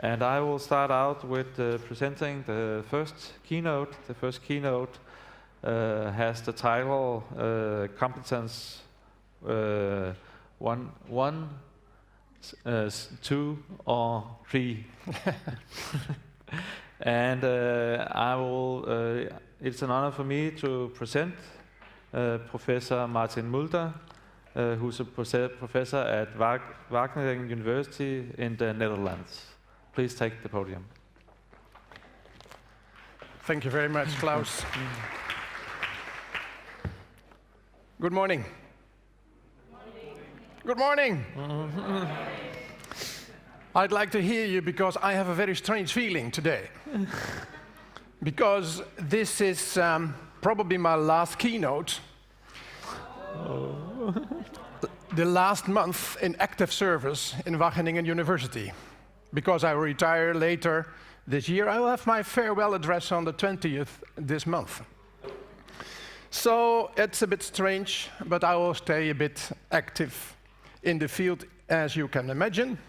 And I will start out with presenting the first keynote. The first keynote has the title Competence 1, 2, or 3. And I will. It's an honor for me to present Professor Martin Mulder, who's a professor at Wageningen University in the Netherlands. Please take the podium. Thank you very much, Klaus. Good morning. Good morning. I'd like to hear you because I have a very strange feeling today. Because this is probably my last keynote. The last month in active service in Wageningen University. Because I retire later this year, I will have my farewell address on the 20th this month. So it's a bit strange, but I will stay a bit active in the field, as you can imagine.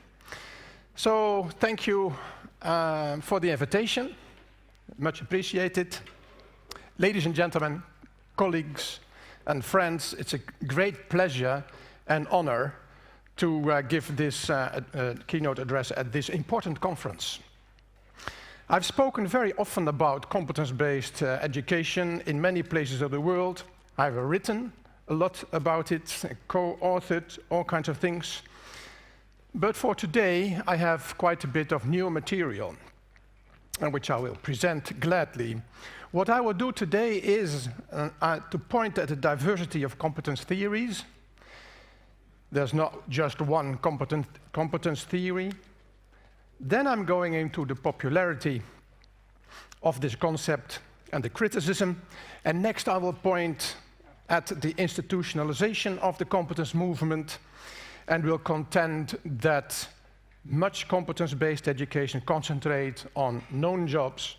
So thank you for the invitation. Much appreciated. Ladies and gentlemen, colleagues and friends, it's a great pleasure and honor to give this keynote address at this important conference. I've spoken very often about competence-based education in many places of the world. I've written a lot about it, co-authored all kinds of things. But for today, I have quite a bit of new material, which I will present gladly. What I will do today is to point at the diversity of competence theories. There's not just one competence theory. Then I'm going into the popularity of this concept and the criticism. And next I will point at the institutionalization of the competence movement and will contend that much competence-based education concentrates on known jobs,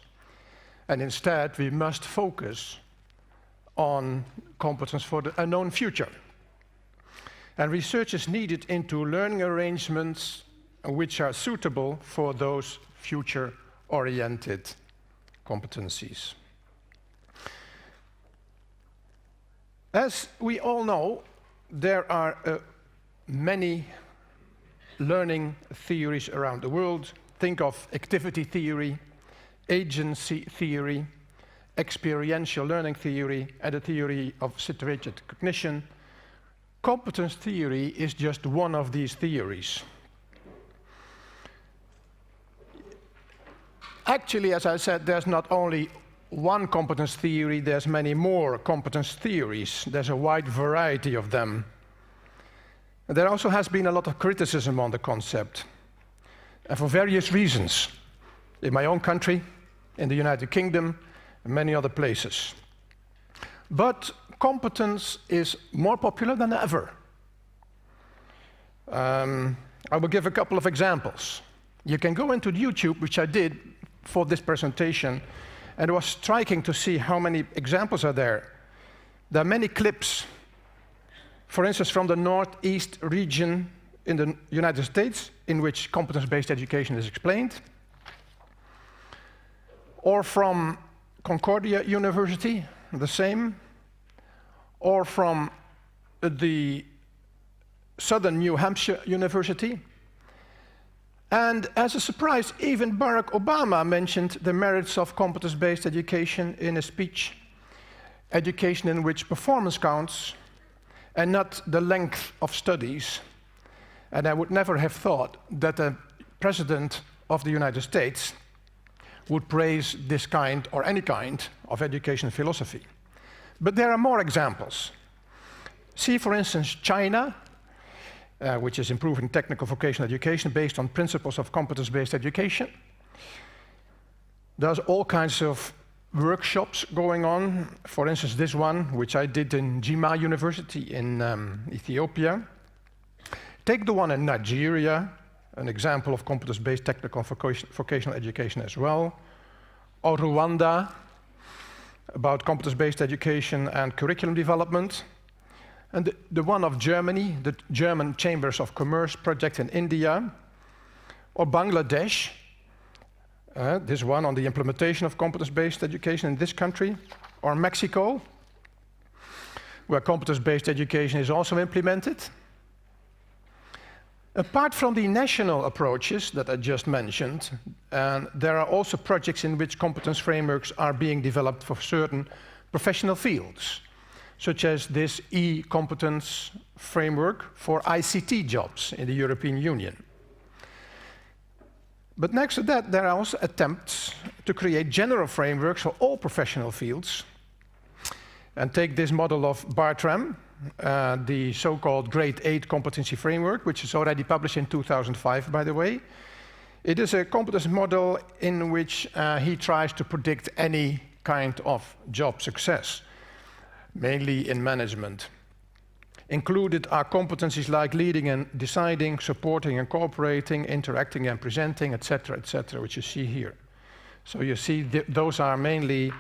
and instead we must focus on competence for the unknown future. And research is needed into learning arrangements which are suitable for those future-oriented competencies. As we all know, there are many learning theories around the world. Think of activity theory, agency theory, experiential learning theory, and the theory of situated cognition. Competence theory is just one of these theories. Actually, as I said, there's not only one competence theory, there's many more competence theories. There's a wide variety of them. There also has been a lot of criticism on the concept, and for various reasons, in my own country, in the United Kingdom, and many other places. But competence is more popular than ever. I will give a couple of examples. You can go into YouTube, which I did for this presentation, and it was striking to see how many examples are there. There are many clips, for instance, from the Northeast region in the United States, in which competence-based education is explained, or from Concordia University, the same, or from the Southern New Hampshire University. And as a surprise, even Barack Obama mentioned the merits of competence-based education in a speech, education in which performance counts and not the length of studies. And I would never have thought that a president of the United States would praise this kind or any kind of education philosophy. But there are more examples. See, for instance, China, which is improving technical vocational education based on principles of competence-based education. There's all kinds of workshops going on. For instance, this one, which I did in Jimma University in Ethiopia. Take the one in Nigeria, an example of competence-based technical vocational education as well. Or Rwanda, about competence-based education and curriculum development. And the one of Germany, the German Chambers of Commerce project in India. Or Bangladesh, This one on the implementation of competence-based education in this country, or Mexico, where competence-based education is also implemented. Apart from the national approaches that I just mentioned, there are also projects in which competence frameworks are being developed for certain professional fields, such as this e-competence framework for ICT jobs in the European Union. But next to that, there are also attempts to create general frameworks for all professional fields. And take this model of Bartram, the so-called Grade 8 Competency Framework, which is already published in 2005, by the way. It is a competence model in which he tries to predict any kind of job success, mainly in management. Included are competencies like leading and deciding, supporting and cooperating, interacting and presenting, etc., which you see here. So you see those are mainly,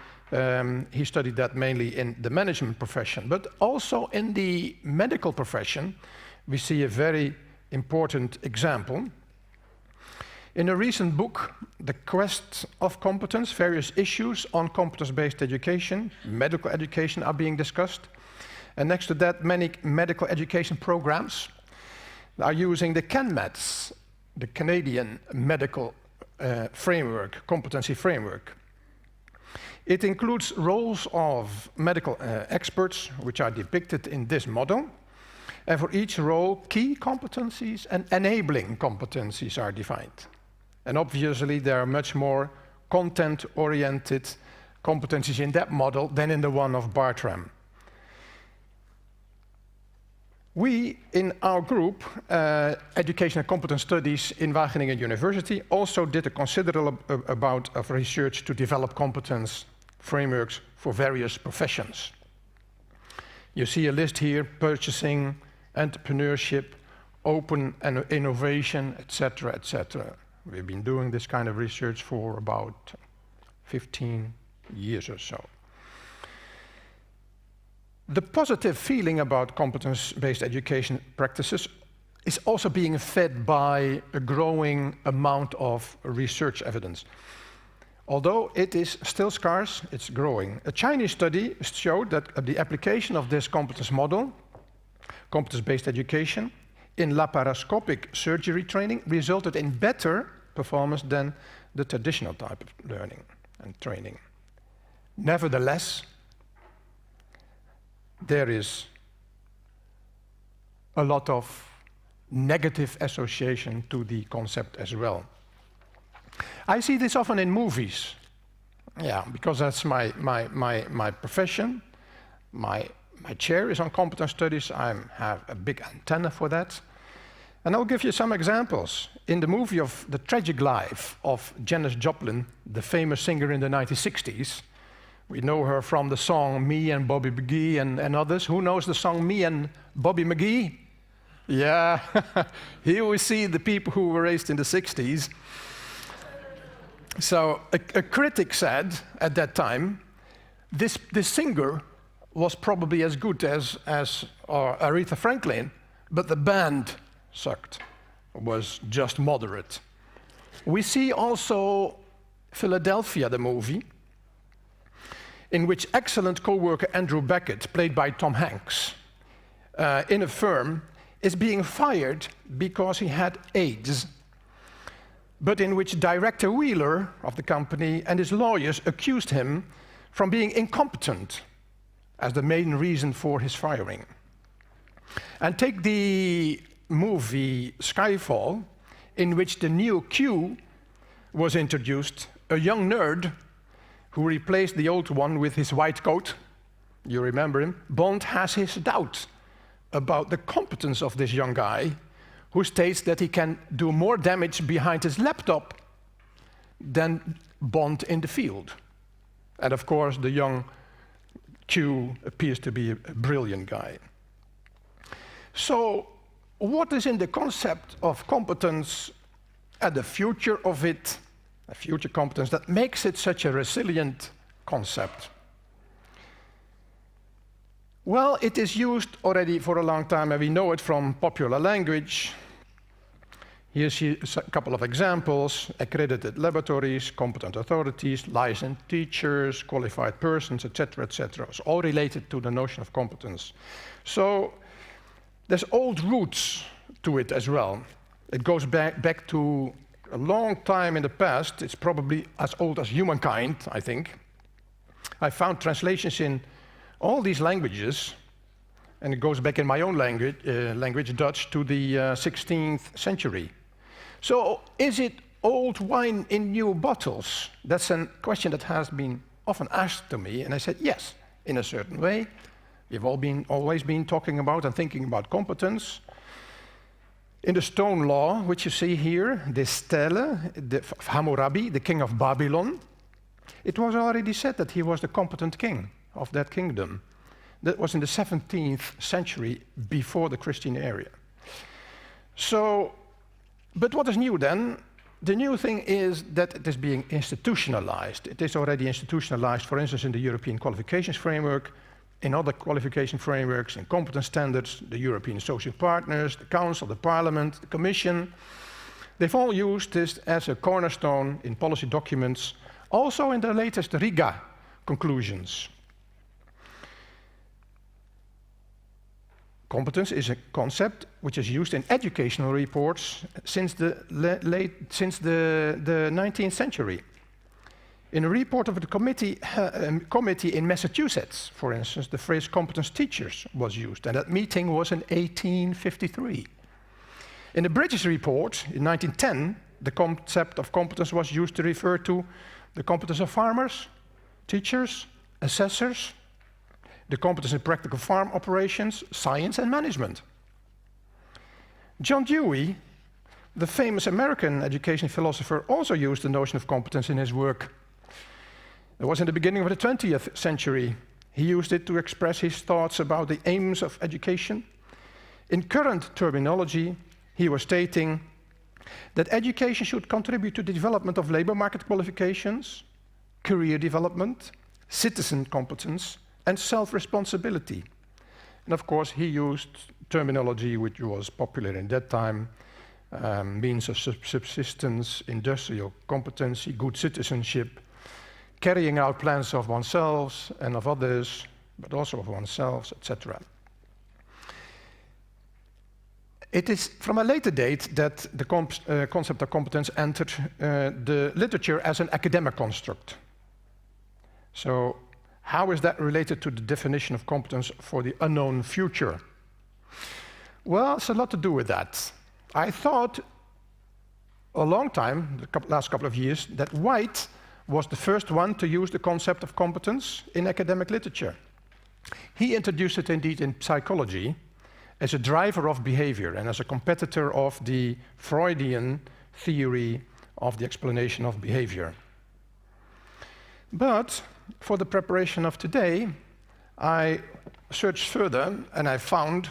he studied that mainly in the management profession, but also in the medical profession, we see a very important example. In a recent book, The Quest of Competence, various issues on competence-based education, medical education are being discussed. And next to that, many medical education programs are using the CanMeds, the Canadian medical framework, competency framework. It includes roles of medical experts, which are depicted in this model. And for each role, key competencies and enabling competencies are defined. And obviously, there are much more content-oriented competencies in that model than in the one of Bartram. We, in our group, Education and Competence Studies in Wageningen University, also did a considerable amount of research to develop competence frameworks for various professions. You see a list here: purchasing, entrepreneurship, open and innovation, etc., etc. We've been doing this kind of research for about 15 years or so. The positive feeling about competence-based education practices is also being fed by a growing amount of research evidence. Although it is still scarce, it's growing. A Chinese study showed that the application of this competence model, competence-based education, in laparoscopic surgery training resulted in better performance than the traditional type of learning and training. Nevertheless, there is a lot of negative association to the concept as well. I see this often in movies. Yeah, because that's my profession. My chair is on competence studies. I have a big antenna for that. And I'll give you some examples. In the movie of The Tragic Life of Janis Joplin, the famous singer in the 1960s, we know her from the song Me and Bobby McGee and others. Who knows the song Me and Bobby McGee? Yeah, here we see the people who were raised in the 60s. So a critic said at that time, this singer was probably as good as Aretha Franklin, but the band sucked, was just moderate. We see also Philadelphia, the movie, in which excellent co-worker Andrew Beckett, played by Tom Hanks, in a firm, is being fired because he had AIDS, but in which Director Wheeler of the company and his lawyers accused him from being incompetent as the main reason for his firing. And take the movie Skyfall, in which the new Q was introduced, a young nerd who replaced the old one with his white coat. You remember him? Bond has his doubts about the competence of this young guy, who states that he can do more damage behind his laptop than Bond in the field. And of course, the young Q appears to be a brilliant guy. So, what is in the concept of competence and the future of it, a future competence, that makes it such a resilient concept? Well, it is used already for a long time, and we know it from popular language. Here you see a couple of examples: accredited laboratories, competent authorities, licensed teachers, qualified persons, etc., etc. It's all related to the notion of competence. So there's old roots to it as well. It goes back to a long time in the past. It's probably as old as humankind, I think. I found translations in all these languages, and it goes back in my own language, Dutch, to the 16th century. So is it old wine in new bottles? That's a question that has been often asked to me, and I said yes, in a certain way. We've always been talking about and thinking about competence. In the stone law, which you see here, the stele of Hammurabi, the king of Babylon, it was already said that he was the competent king of that kingdom. That was in the 17th century, before the Christian era. So, but what is new then? The new thing is that it is being institutionalized. It is already institutionalized, for instance, in the European Qualifications Framework, in other qualification frameworks, in competence standards, the European social partners, the Council, the Parliament, the Commission. They've all used this as a cornerstone in policy documents, also in the latest Riga conclusions. Competence is a concept which is used in educational reports since the 19th century. In a report of the committee in Massachusetts, for instance, the phrase competence teachers was used, and that meeting was in 1853. In the British report in 1910, the concept of competence was used to refer to the competence of farmers, teachers, assessors, the competence in practical farm operations, science and management. John Dewey, the famous American education philosopher, also used the notion of competence in his work. It was in the beginning of the 20th century. He used it to express his thoughts about the aims of education. In current terminology, he was stating that education should contribute to the development of labor market qualifications, career development, citizen competence, and self-responsibility. And of course, he used terminology which was popular in that time, means of subsistence, industrial competency, good citizenship, carrying out plans of oneself and of others, but also of oneself, etc. It is from a later date that the concept of competence entered the literature as an academic construct. So, how is that related to the definition of competence for the unknown future? Well, it's a lot to do with that. I thought a long time, the last couple of years, that White was the first one to use the concept of competence in academic literature. He introduced it indeed in psychology as a driver of behavior and as a competitor of the Freudian theory of the explanation of behavior. But for the preparation of today, I searched further and I found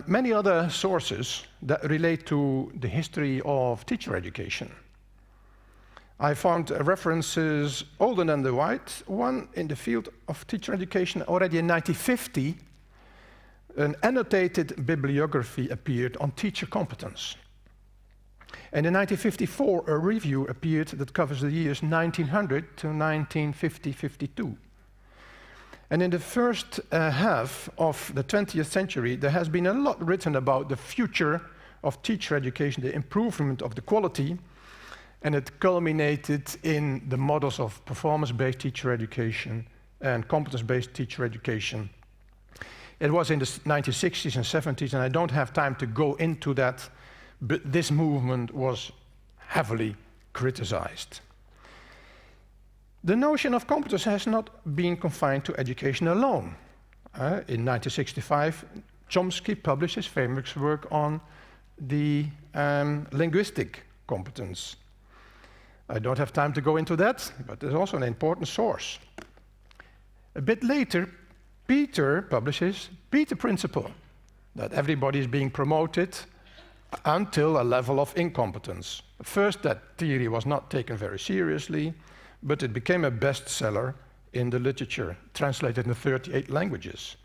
many other sources that relate to the history of teacher education. I found references older than the White one in the field of teacher education. Already in 1950, an annotated bibliography appeared on teacher competence. And in 1954, a review appeared that covers the years 1900 to 1950-52. And in the first half of the 20th century, there has been a lot written about the future of teacher education, the improvement of the quality, and it culminated in the models of performance-based teacher education and competence-based teacher education. It was in the 1960s and 70s, and I don't have time to go into that, but this movement was heavily criticized. The notion of competence has not been confined to education alone. In 1965, Chomsky published his famous work on the linguistic competence. I don't have time to go into that, but it's also an important source. A bit later, Peter publishes Peter Principle, that everybody is being promoted until a level of incompetence. At first, that theory was not taken very seriously, but it became a bestseller in the literature, translated into 38 languages.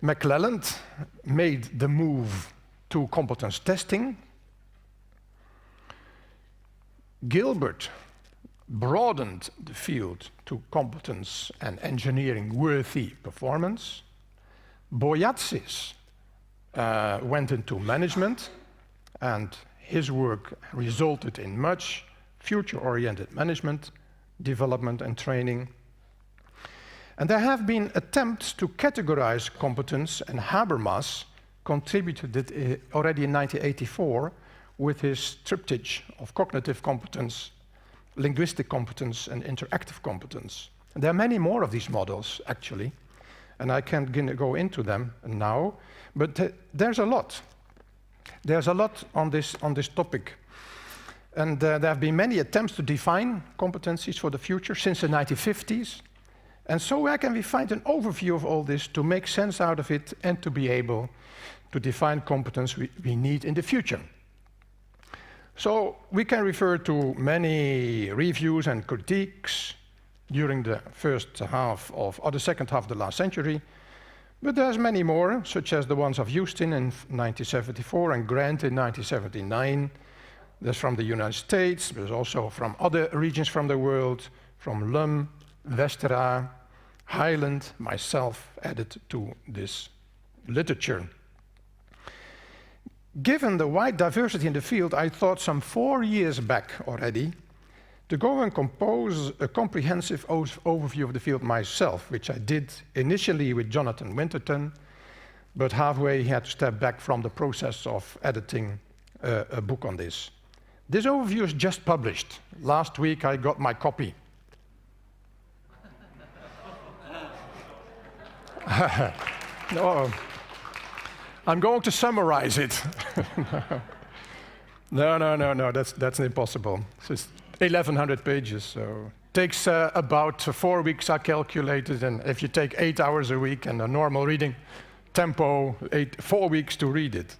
McClelland made the move to competence testing. Gilbert broadened the field to competence and engineering-worthy performance. Boyatsis went into management, and his work resulted in much future-oriented management, development and training. And there have been attempts to categorize competence, and Habermas contributed it already in 1984 with his triptych of cognitive competence, linguistic competence, and interactive competence. And there are many more of these models, actually, and I can't go into them now, but there's a lot. There's a lot on this topic. And there have been many attempts to define competencies for the future since the 1950s. And so where can we find an overview of all this to make sense out of it and to be able to define competence we need in the future? So we can refer to many reviews and critiques during the second half of the last century, but there's many more, such as the ones of Houston in 1974 and Grant in 1979. There's from the United States, there's also from other regions from the world, from Lum, Westera, Highland, myself added to this literature. Given the wide diversity in the field, I thought some 4 years back already to go and compose a comprehensive overview of the field myself, which I did initially with Jonathan Winterton, but halfway he had to step back from the process of editing a book on this. This overview is just published. Last week I got my copy. No, I'm going to summarize it. No, that's impossible. It's 1,100 pages, so takes about 4 weeks, I calculated, and if you take 8 hours a week and a normal reading tempo, 4 weeks to read it.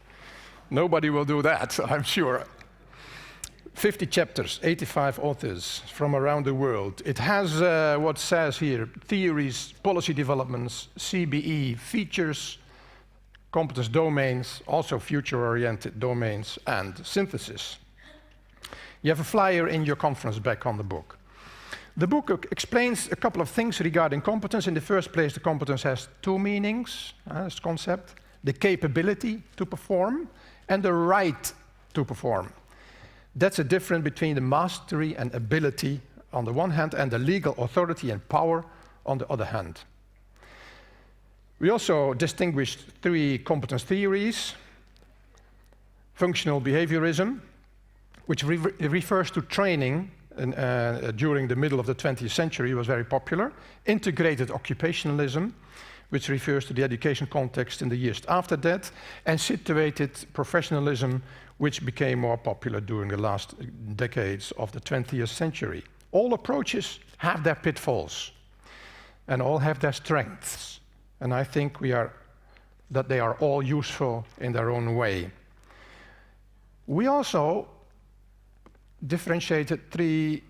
Nobody will do that, I'm sure. 50 chapters, 85 authors from around the world. It has what says here, theories, policy developments, CBE, features, competence domains, also future-oriented domains, and synthesis. You have a flyer in your conference back on the book. The book explains a couple of things regarding competence. In the first place, the competence has two meanings, this concept, the capability to perform and the right to perform. That's a difference between the mastery and ability on the one hand and the legal authority and power on the other hand. We also distinguished 3 competence theories. Functional behaviorism, which refers to training during the middle of the 20th century, was very popular. Integrated occupationalism, which refers to the education context in the years after that. And situated professionalism, which became more popular during the last decades of the 20th century. All approaches have their pitfalls, and all have their strengths. And I think that they are all useful in their own way. We also differentiated 3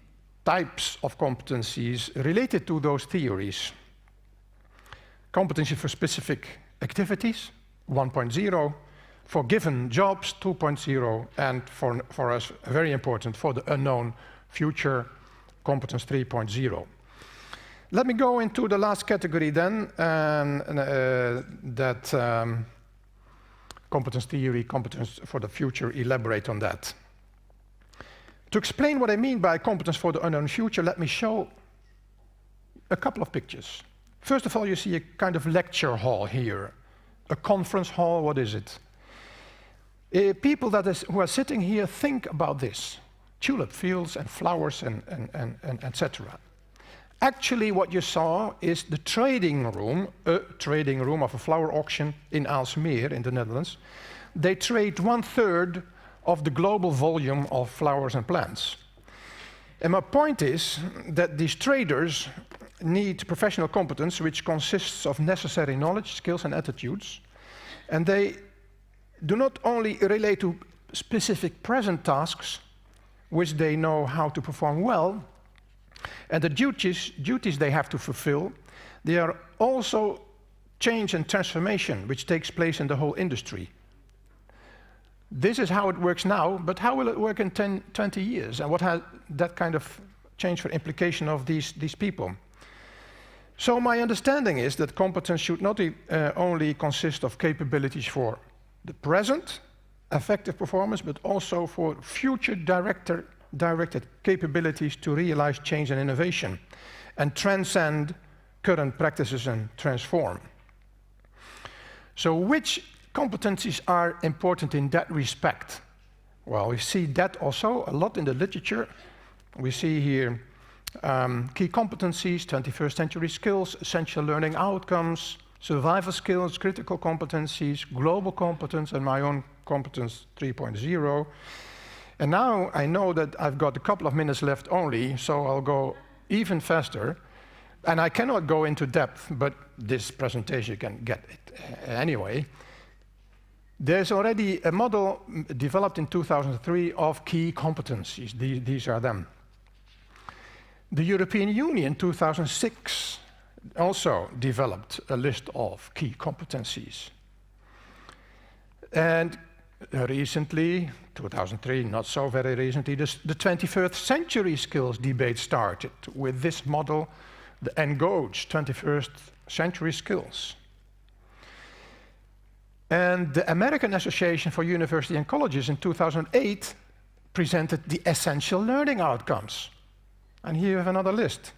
types of competencies related to those theories. Competency for specific activities, 1.0, for given jobs, 2.0, and for us, very important, for the unknown future, competence 3.0. Let me go into the last category then, competence theory, competence for the future, elaborate on that. To explain what I mean by competence for the unknown future, let me show a couple of pictures. First of all, you see a kind of lecture hall here. A conference hall, what is it? People who are sitting here think about this. Tulip fields and flowers and etc. Actually, what you saw is the trading room of a flower auction in Aalsmeer in the Netherlands. They trade 1/3 of the global volume of flowers and plants. And my point is that these traders need professional competence, which consists of necessary knowledge, skills, and attitudes. And they do not only relate to specific present tasks, which they know how to perform well, and the duties they have to fulfill, they are also change and transformation, which takes place in the whole industry. This is how it works now, but how will it work in 10, 20 years? And what has that kind of change for implication of these people? So my understanding is that competence should not only consist of capabilities for the present, effective performance, but also for future directed capabilities to realize change and innovation and transcend current practices and transform. So which competencies are important in that respect? Well, we see that also a lot in the literature. We see here key competencies, 21st century skills, essential learning outcomes, survival skills, critical competencies, global competence, and my own competence 3.0. And now I know that I've got a couple of minutes left only, so I'll go even faster. And I cannot go into depth, but this presentation can get it anyway. There's already a model developed in 2003 of key competencies. These are them. The European Union, 2006, also developed a list of key competencies. And recently, 2003, not so very recently, the 21st century skills debate started with this model, the NGOGE, 21st century skills. And the American Association for University and Colleges in 2008 presented the essential learning outcomes. And here you have another list.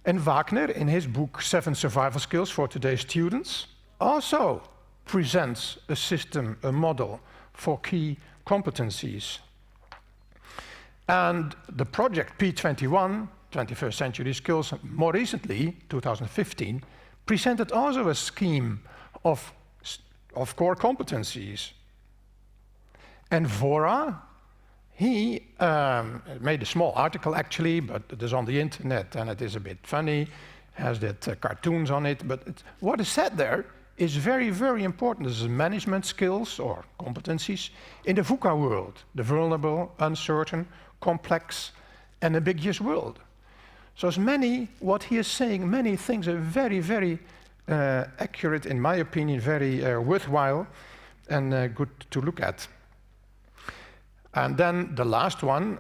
And Wagner, in his book 7 Survival Skills for Today's Students, also presents a system, a model for key competencies. And the project P21, 21st Century Skills, more recently, 2015, presented also a scheme of core competencies. And Vora, he made a small article actually, but it is on the internet and it is a bit funny, has that cartoons on it, but what is said there is very, very important. This is management skills or competencies in the VUCA world, the vulnerable, uncertain, complex, and ambiguous world. So as what he is saying, many things are very, very accurate, in my opinion, very worthwhile and good to look at. And then the last one,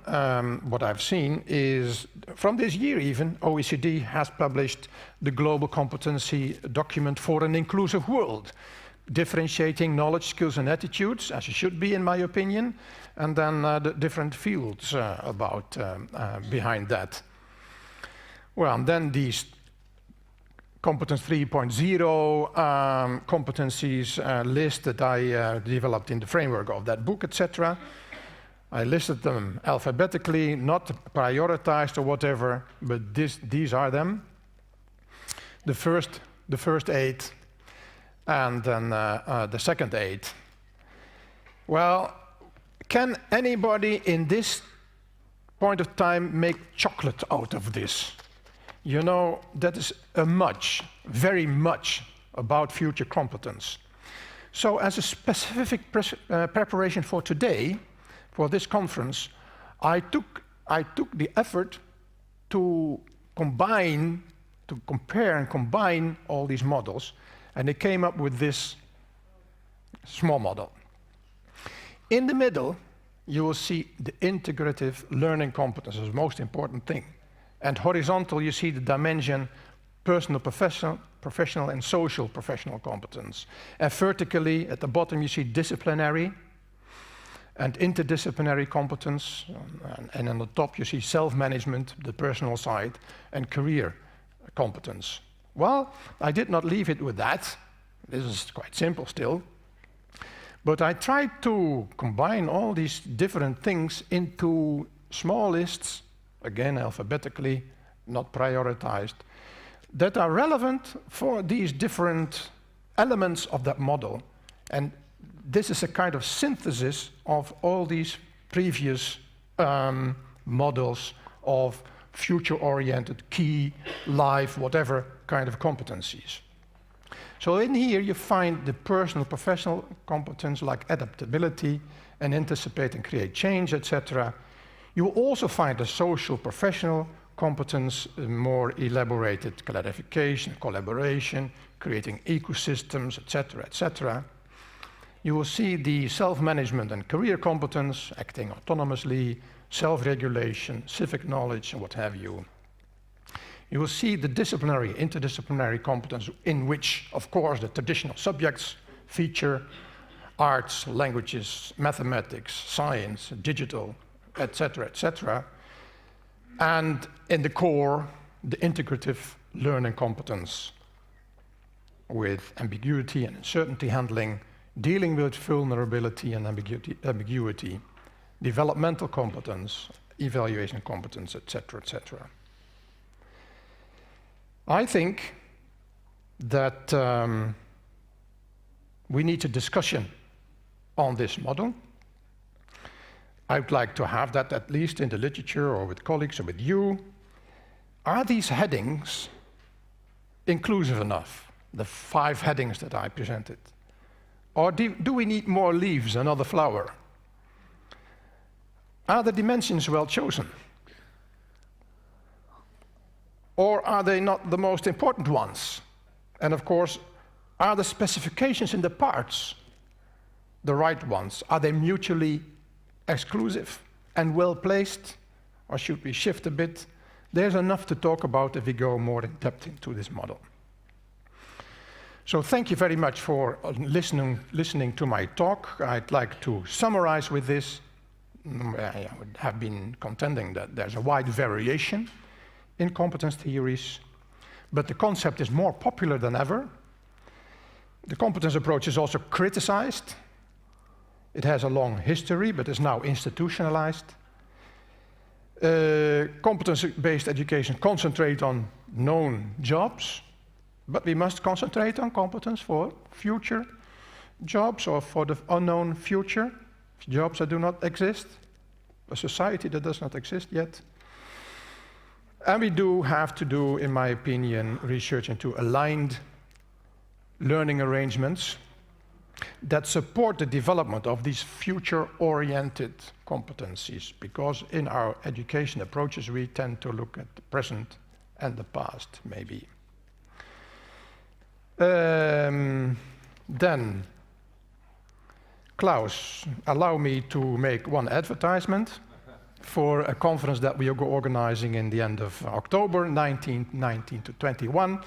what I've seen is, from this year even, OECD has published the Global Competency Document for an Inclusive World, differentiating knowledge, skills, and attitudes, as it should be, in my opinion, and then the different fields about behind that. Well, and then these Competence 3.0 competencies list that I developed in the framework of that book, etc. I listed them alphabetically, not prioritized or whatever, but these are them. The first 8, and then the second 8. Well, can anybody in this point of time make chocolate out of this? You know, that is very much about future competence. So as a specific preparation for today, for this conference, I took the effort to compare and combine all these models, and I came up with this small model. In the middle, you will see the integrative learning competence as the most important thing. And horizontal, you see the dimension personal, professional, and social professional competence. And vertically, at the bottom, you see disciplinary and interdisciplinary competence. And on the top, you see self-management, the personal side, and career competence. Well, I did not leave it with that. This is quite simple still. But I tried to combine all these different things into small lists, again alphabetically, not prioritized, that are relevant for these different elements of that model. And this is a kind of synthesis of all these previous models of future-oriented, key, life, whatever kind of competencies. So in here you find the personal, professional competence like adaptability and anticipate and create change, etc. You will also find the social, professional competence, more elaborated clarification, collaboration, creating ecosystems, etc., etc. you will see the self-management and career competence, acting autonomously, self-regulation, civic knowledge, and what have you. You will see the disciplinary, interdisciplinary competence in which, of course, the traditional subjects feature: arts, languages, mathematics, science, digital, etc., etc. And in the core, the integrative learning competence with ambiguity and uncertainty handling, dealing with vulnerability and ambiguity, developmental competence, evaluation competence, etc., etc. I think that we need a discussion on this model. I would like to have that at least in the literature or with colleagues or with you. Are these headings inclusive enough, the 5 headings that I presented? Or do we need more leaves, another flower? Are the dimensions well chosen? Or are they not the most important ones? And of course, are the specifications in the parts the right ones? Are they mutually exclusive and well placed? Or should we shift a bit? There's enough to talk about if we go more in depth into this model. So thank you very much for listening to my talk. I'd like to summarize with this. I would have been contending that there's a wide variation in competence theories, but the concept is more popular than ever. The competence approach is also criticized. It has a long history, but is now institutionalized. Competence-based education concentrates on known jobs, but we must concentrate on competence for future jobs or for the unknown future, jobs that do not exist, a society that does not exist yet. And we do have to do, in my opinion, research into aligned learning arrangements that support the development of these future-oriented competencies, because in our education approaches we tend to look at the present and the past, maybe. Then, Klaus, allow me to make one advertisement for a conference that we are organizing in the end of October, 19 to 21,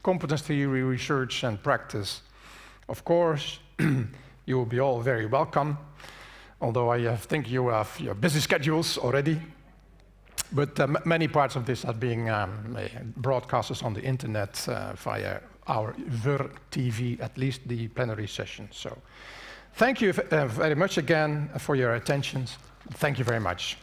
Competence Theory, Research and Practice. Of course, you will be all very welcome, although I think you have your busy schedules already. But many parts of this are being broadcasted on the internet via our TV, at least the plenary session. So thank you very much again for your attention. Thank you very much.